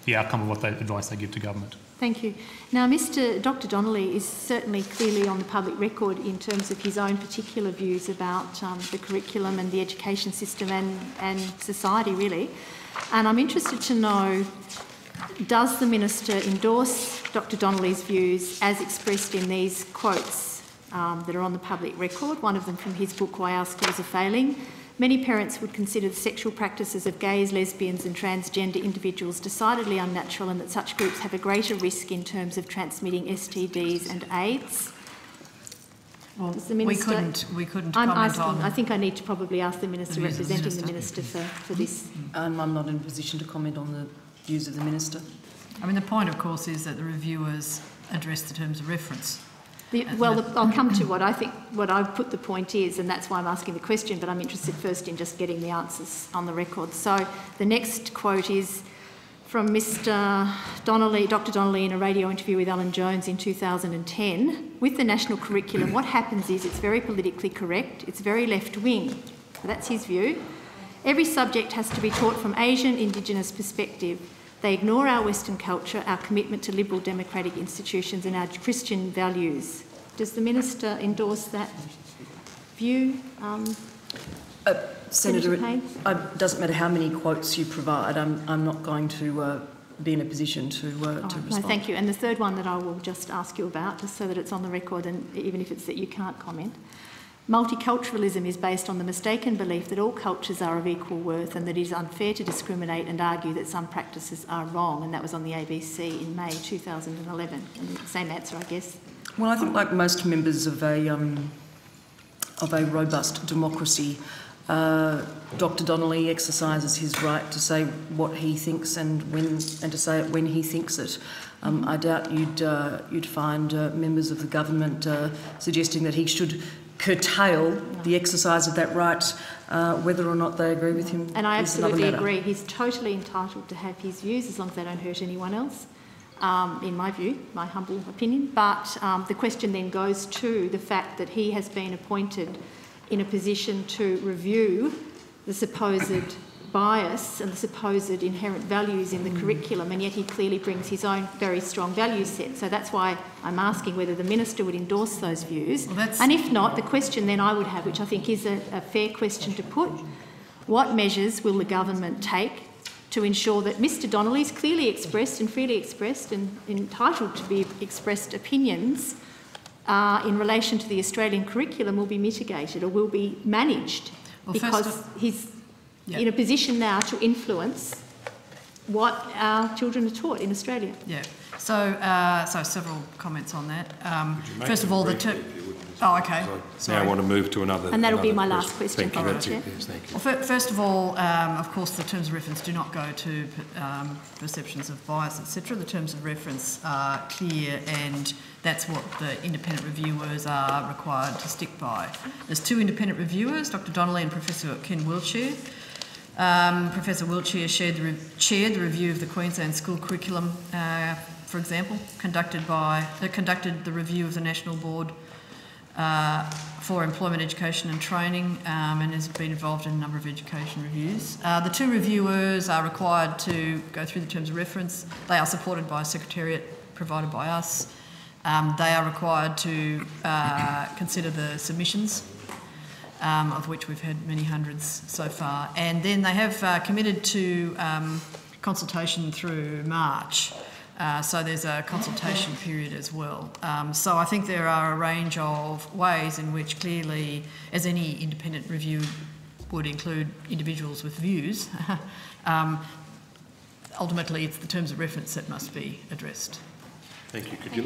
the outcome of what advice they give to government. Thank you. Now, Dr. Donnelly is certainly clearly on the public record in terms of his own particular views about the curriculum and the education system and society, really. And I'm interested to know, does the Minister endorse Dr. Donnelly's views as expressed in these quotes that are on the public record? One of them from his book, Why Our Schools Are Failing. Many parents would consider the sexual practices of gays, lesbians and transgender individuals decidedly unnatural, and that such groups have a greater risk in terms of transmitting STDs and AIDS. Well, the Minister, we couldn't I'm comment asking, on... I think I need to probably ask the Minister representing the Minister for this. I'm not in a position to comment on the views of the Minister. I mean, the point, of course, is that the reviewers address the terms of reference. I'll come to what I've put the point is, and that's why I'm asking the question, but I'm interested first in just getting the answers on the record. So the next quote is from Mr. Donnelly, Dr. Donnelly, in a radio interview with Alan Jones in 2010. With the national curriculum, what happens is it's very politically correct, it's very left-wing. So that's his view. Every subject has to be taught from Asian, Indigenous perspective. They ignore our Western culture, our commitment to liberal democratic institutions and our Christian values. Does the Minister endorse that view? Senator, it doesn't matter how many quotes you provide, I'm not going to be in a position to respond. No, thank you. And the third one that I will just ask you about, just so that it's on the record, and even if it's that you can't comment. Multiculturalism is based on the mistaken belief that all cultures are of equal worth and that it is unfair to discriminate and argue that some practices are wrong, and that was on the ABC in May 2011. And same answer, I guess. Well, I think like most members of a robust democracy, Dr. Donnelly exercises his right to say what he thinks and to say it when he thinks it. I doubt you'd find members of the government suggesting that he should curtail the exercise of that right, whether or not they agree with him. And I absolutely agree. He's totally entitled to have his views as long as they don't hurt anyone else, in my view, my humble opinion. But the question then goes to the fact that he has been appointed in a position to review the supposed bias and the supposed inherent values in the curriculum, and yet he clearly brings his own very strong value set. So that's why I'm asking whether the Minister would endorse those views. Well, and if not, the question then I would have, which I think is a fair question to put, what measures will the government take to ensure that Mr. Donnelly's clearly expressed and freely expressed and entitled to be expressed opinions in relation to the Australian curriculum will be mitigated or will be managed? Well, because he's in a position now to influence what our children are taught in Australia. Yeah. So several comments on that. First of all, oh, okay. Sorry. Now I want to move to another. And that'll be my last question. Thank you. That's it. Yes, thank you. Well, first of all, of course, the terms of reference do not go to perceptions of bias, etc. The terms of reference are clear, and that's what the independent reviewers are required to stick by. There's two independent reviewers, Dr. Donnelly and Professor Ken Wiltshire. Professor Wiltshire chaired the review of the Queensland school curriculum, for example, conducted the review of the National Board for Employment, Education and Training, and has been involved in a number of education reviews. The two reviewers are required to go through the terms of reference. They are supported by a secretariat provided by us. They are required to consider the submissions, of which we've had many hundreds so far. And then they have committed to consultation through March. So there's a consultation period as well. So I think there are a range of ways in which clearly, as any independent review would include individuals with views, ultimately it's the terms of reference that must be addressed. Thank you. Could you